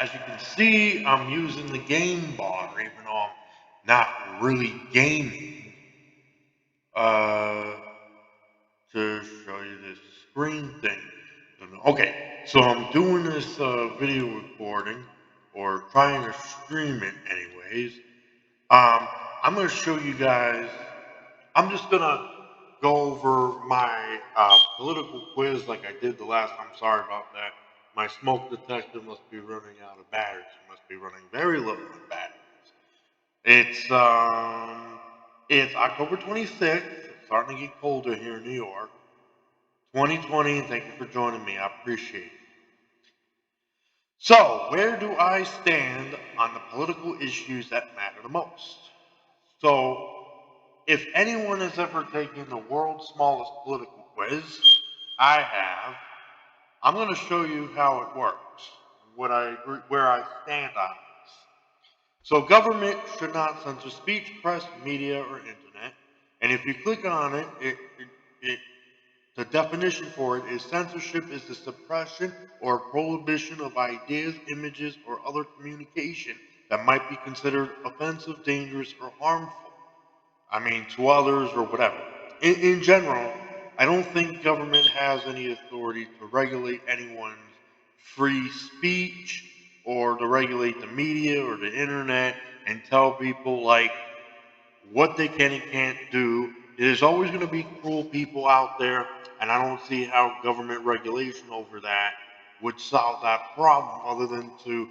As you can see, I'm using the game bar, even though I'm not really gaming, uh, to show you this screen thing. Okay, so I'm doing this video recording, or trying to stream it anyways. I'm going to show you guys, I'm just going to go over my political quiz like I did the last time. Sorry about that. My smoke detector must be running out of batteries. It must be running very low on batteries. It's October 26th. It's starting to get colder here in New York. 2020, and thank you for joining me. I appreciate it. So, where do I stand on the political issues that matter the most? So, if anyone has ever taken the world's smallest political quiz, I have. I'm going to show you how it works, what I agree, where I stand on this. So, government should not censor speech, press, media, or internet. And if you click on it the definition for it is censorship is the suppression or prohibition of ideas, images, or other communication that might be considered offensive, dangerous, or harmful. I mean, to others or whatever. In general, I don't think government has any authority to regulate anyone's free speech or to regulate the media or the internet and tell people like what they can and can't do. There's always going to be cruel people out there, and I don't see how government regulation over that would solve that problem other than to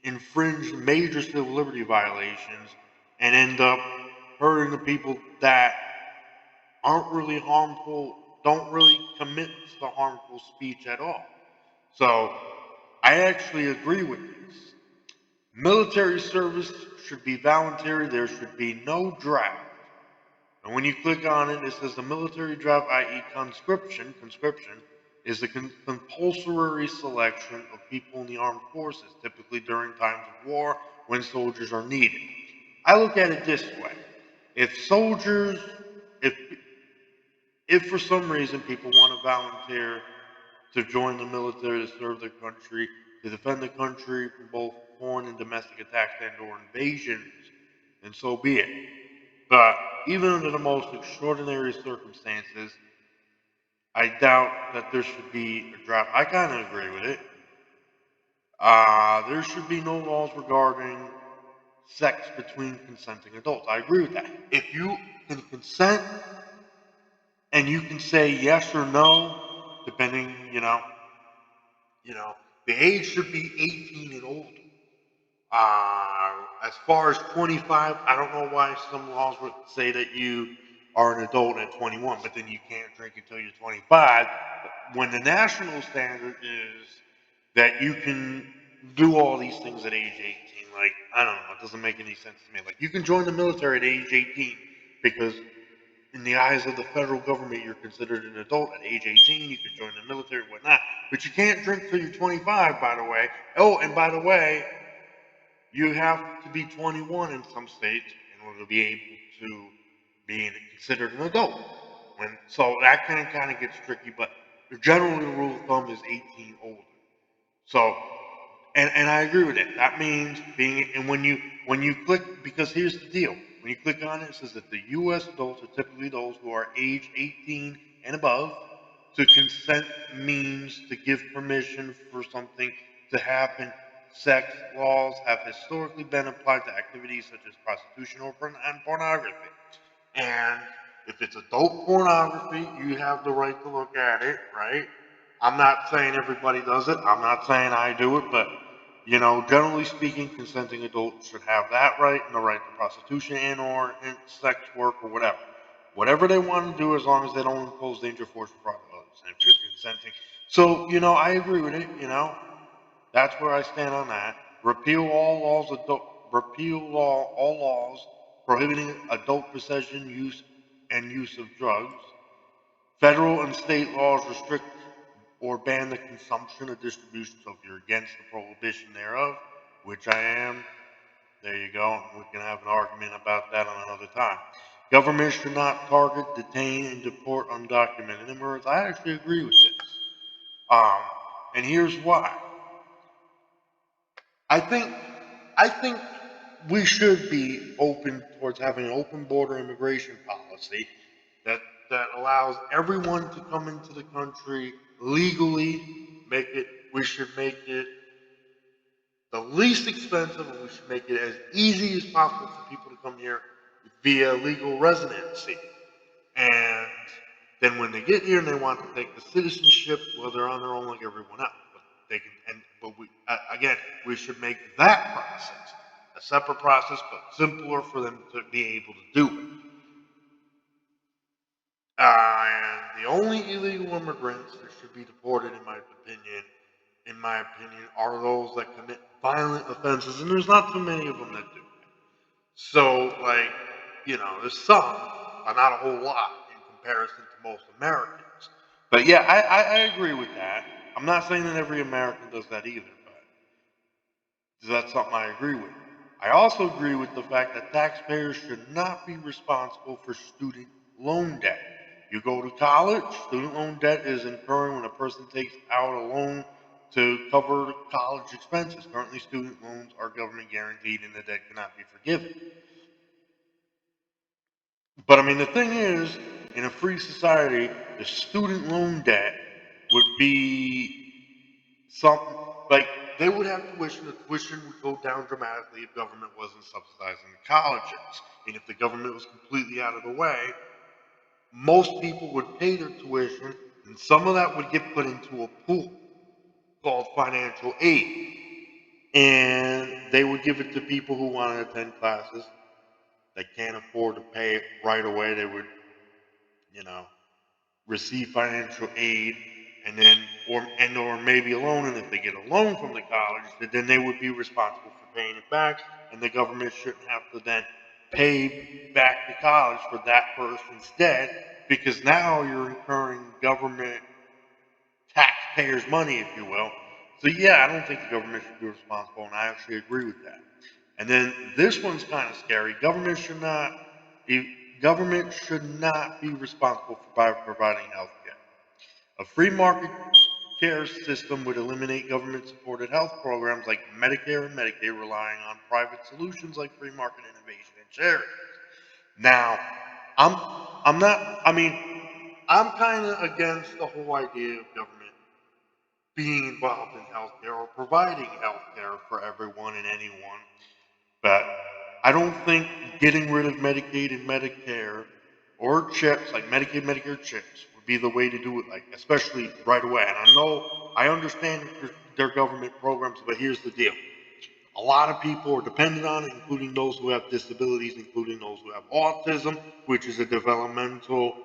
infringe major civil liberty violations and end up hurting the people that aren't really harmful, don't really commit to harmful speech at all. So I actually agree with this. Military service should be voluntary. There should be no draft. And when you click on it, it says the military draft, i.e. conscription. Conscription is the compulsory selection of people in the armed forces, typically during times of war when soldiers are needed. I look at it this way. If soldiers, if if for some reason people want to volunteer to join the military to serve their country, to defend the country from both foreign and domestic attacks and or invasions, then so be it. But even under the most extraordinary circumstances, I doubt that there should be a draft. I kind of agree with it. There should be no laws regarding sex between consenting adults. I agree with that. If you can consent and you can say yes or no, depending, you know, the age should be 18 and older. As far as 25, I don't know why some laws would say that you are an adult at 21, but then you can't drink until you're 25. When the national standard is that you can do all these things at age 18, like, I don't know, it doesn't make any sense to me. Like, you can join the military at age 18 because in the eyes of the federal government, you're considered an adult at age 18. You can join the military and whatnot, but you can't drink till you're 25, by the way. Oh, and by the way, you have to be 21 in some states in order to be able to be considered an adult. So that kind of gets tricky, but generally the rule of thumb is 18 older. So, and I agree with it. That means being, and when you click, because here's the deal: when you click on it, it says that the U.S. adults are typically those who are age 18 and above. To consent means to give permission for something to happen. Sex laws have historically been applied to activities such as prostitution and pornography. And if it's adult pornography, you have the right to look at it, right? I'm not saying everybody does it. I'm not saying I do it, but generally speaking, consenting adults should have that right and the right to prostitution and or sex work or whatever. Whatever they want to do, as long as they don't impose danger, force, or fraud to others. And if you're consenting, so I agree with it. That's where I stand on that. Repeal all laws prohibiting adult possession, use, and use of drugs. Federal and state laws restrict or ban the consumption or distribution. So if you're against the prohibition thereof, which I am, there you go. We can have an argument about that on another time. Government should not target, detain, and deport undocumented immigrants. I actually agree with this. And here's why. I think I think we should be open towards having an open border immigration policy that that allows everyone to come into the country legally. We should make it the least expensive, and we should make it as easy as possible for people to come here via legal residency. And then when they get here and they want to take the citizenship, well, they're on their own like everyone else. But they can, but again, we should make that process a separate process, but simpler for them to be able to do it. And the only illegal immigrants that should be deported, in my opinion, are those that commit violent offenses, and there's not too many of them that do. So, like, there's some, but not a whole lot in comparison to most Americans. But yeah, I agree with that. I'm not saying that every American does that either, but that's something I agree with. I also agree with the fact that taxpayers should not be responsible for student loan debt. You go to college, student loan debt is incurring when a person takes out a loan to cover college expenses. Currently, student loans are government guaranteed and the debt cannot be forgiven. But I mean, the thing is, in a free society, the student loan debt would be something like they would have tuition. The tuition would go down dramatically if government wasn't subsidizing the colleges. And if the government was completely out of the way, most people would pay their tuition, and some of that would get put into a pool called financial aid. And they would give it to people who want to attend classes that can't afford to pay it right away. They would, you know, receive financial aid or maybe a loan, and if they get a loan from the college, then they would be responsible for paying it back, and the government shouldn't have to then pay back the college for that person's debt, because now you're incurring government taxpayers' money, if you will. So yeah, I don't think the government should be responsible, and I actually agree with that. And then this one's kind of scary. Government should not be responsible for providing health care. A free market care system would eliminate government-supported health programs like Medicare and Medicaid, relying on private solutions like free market innovation and charity. Now, I'm I'm not. I mean, I'm kind of against the whole idea of government being involved in healthcare or providing healthcare for everyone and anyone. But I don't think getting rid of Medicaid and Medicare or chips like Medicaid, Medicare chips would be the way to do it, like especially right away. And I understand that they're government programs, but here's the deal. A lot of people are dependent on it, including those who have disabilities, including those who have autism, which is a developmental,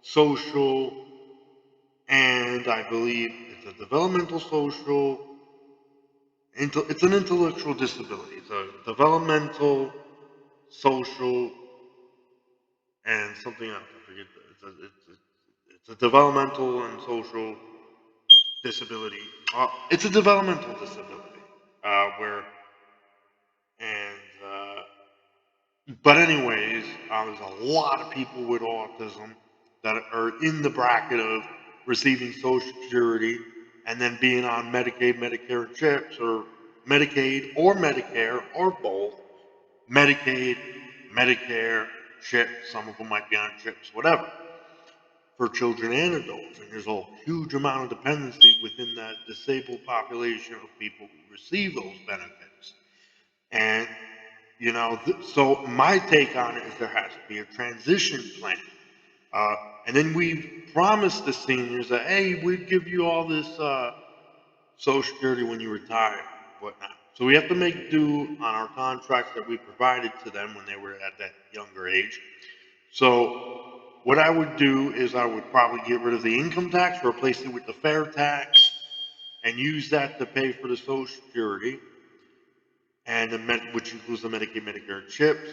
social, and I believe it's a developmental, social, it's an intellectual disability. It's a developmental, social, and something else. I forget. It's a developmental and social disability. It's a developmental disability. Where and But anyways, there's a lot of people with autism that are in the bracket of receiving Social Security and then being on Medicaid, Medicare chips, or Medicaid or Medicare or both. Medicaid, Medicare, chips. Some of them might be on chips, whatever, for children and adults. And there's a huge amount of dependency within that disabled population of people who receive those benefits. And, so my take on it is there has to be a transition plan. Uh, and then we've promised the seniors that, hey, we'd give you all this Social Security when you retire, whatnot. So we have to make do on our contracts that we provided to them when they were at that younger age. So what I would do is I would probably get rid of the income tax, replace it with the fair tax, and use that to pay for the Social Security, and which includes the Medicaid, Medicare chips.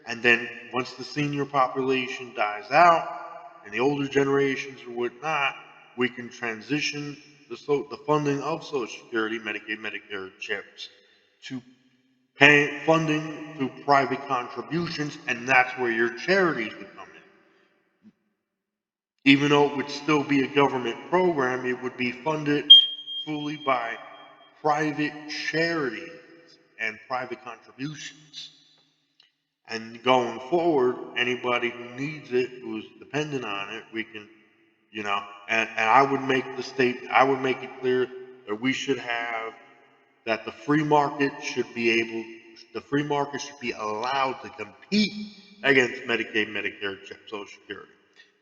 And then once the senior population dies out and the older generations or whatnot, we can transition the funding of Social Security, Medicaid, Medicare chips to pay funding through private contributions, and that's where your charities would come in. Even though it would still be a government program, it would be funded fully by private charity. and private contributions. And going forward, anybody who needs it, who's dependent on it, we can, and I would make I would make it clear that we should have, that the free market should be allowed to compete against Medicaid, Medicare, Social Security.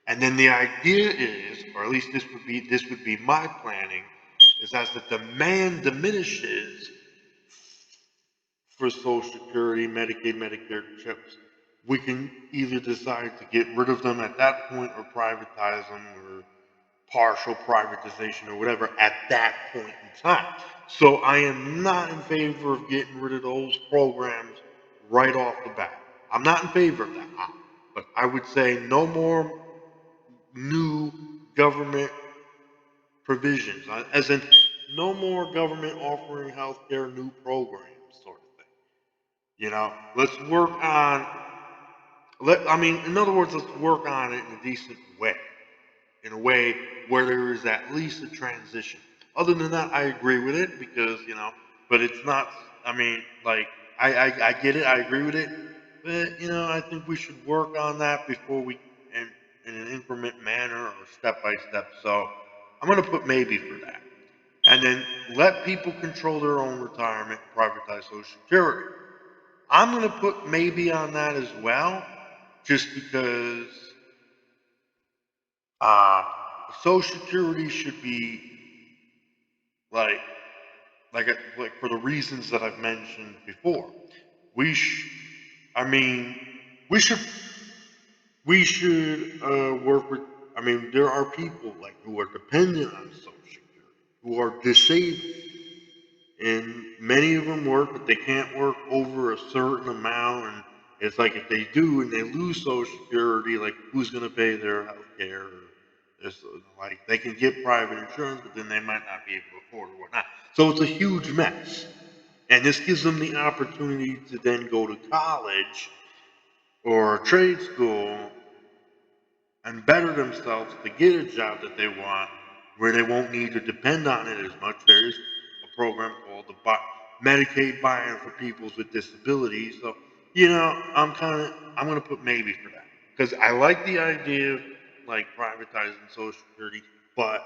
And then the idea is, or at least this would be my planning, is as the demand diminishes for Social Security, Medicaid, Medicare chips, we can either decide to get rid of them at that point or privatize them or partial privatization or whatever at that point in time. So I am not in favor of getting rid of those programs right off the bat. I'm not in favor of that. But I would say no more new government provisions, as in no more government offering healthcare new programs, sort of thing. Let's work on, in other words, let's work on it in a decent way, in a way where there is at least a transition. Other than that, I agree with it because, but it's not, I get it, I agree with it, but, I think we should work on that before in an increment manner or step by step. So I'm going to put maybe for that. And then let people control their own retirement, privatize Social Security. I'm going to put maybe on that as well, just because Social Security should be like, like for the reasons that I've mentioned before. We sh- I mean, we should work with. There are people like who are dependent on Social Security, who are disabled, and many of them work, but they can't work over a certain amount. And it's like if they do and they lose Social Security, like who's going to pay their health care? Like they can get private insurance, but then they might not be able to afford it or whatnot. So it's a huge mess. And this gives them the opportunity to then go to college or trade school and better themselves to get a job that they want where they won't need to depend on it as much. There's a program called the Medicaid buy-in for people with disabilities. So, I'm going to put maybe for that because I like the idea of like privatizing Social Security, but,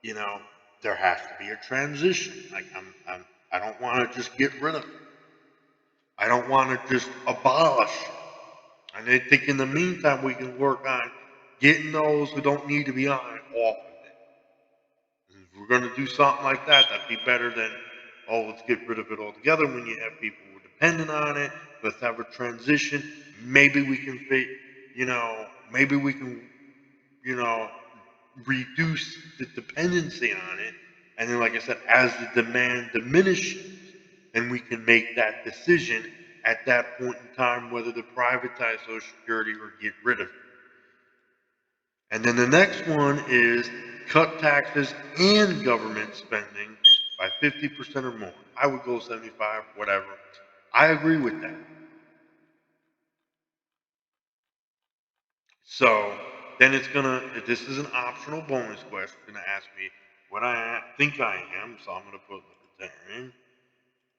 you know, there has to be a transition. Like I don't want to just get rid of it. I don't want to just abolish it. And I think in the meantime, we can work on getting those who don't need to be on it off of it. And if we're going to do something like that, that'd be better than, oh, let's get rid of it altogether. When you have people who are dependent on it, let's have a transition. Maybe we can, maybe we can, you know, reduce the dependency on it. And then, like I said, as the demand diminishes, then we can make that decision at that point in time whether to privatize Social Security or get rid of it. And then the next one is cut taxes and government spending by 50% or more. I would go 75, whatever. I agree with that. So then this is an optional bonus question, it's gonna ask me what I think I am, so I'm gonna put Libertarian.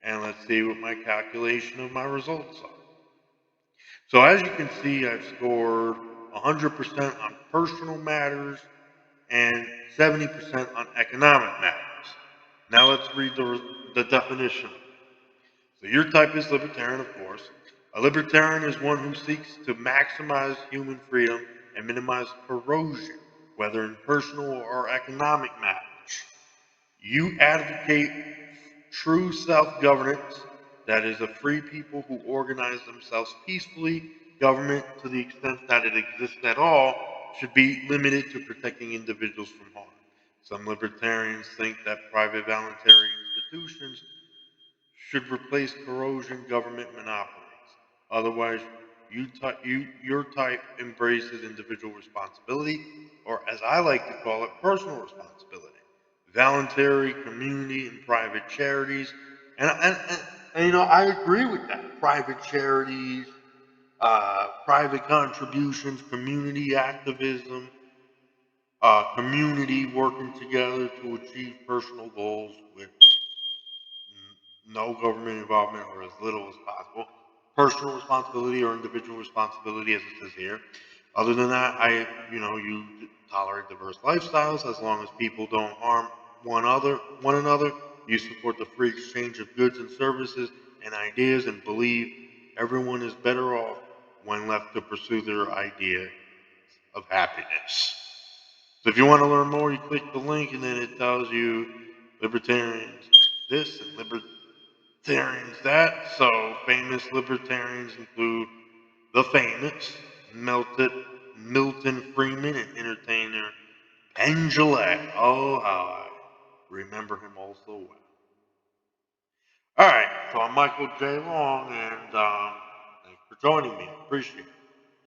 And let's see what my calculation of my results are. So as you can see, I've scored 100% on personal matters and 70% on economic matters. Now let's read the definition. So your type is libertarian, of course. A libertarian is one who seeks to maximize human freedom and minimize corrosion, whether in personal or economic matters. You advocate true self-governance, that is, a free people who organize themselves peacefully. Government, to the extent that it exists at all, should be limited to protecting individuals from harm. Some libertarians think that private voluntary institutions should replace corrosion government monopolies. Otherwise, your type embraces individual responsibility, or as I like to call it, personal responsibility. Voluntary, community, and private charities. And I agree with that. Private charities, private contributions, community activism, community working together to achieve personal goals with no government involvement or as little as possible. Personal responsibility or individual responsibility, as it says here. Other than that, you tolerate diverse lifestyles as long as people don't harm one another. You support the free exchange of goods and services and ideas and believe everyone is better off when left to pursue their idea of happiness. So if you want to learn more, you click the link and then it tells you libertarians this and libertarians that. So famous libertarians include the famous Milton Freeman and entertainer Penn Jillette. Oh, how I remember him all so well. All right, so I'm Michael J. Long, and thanks for joining me. Appreciate it.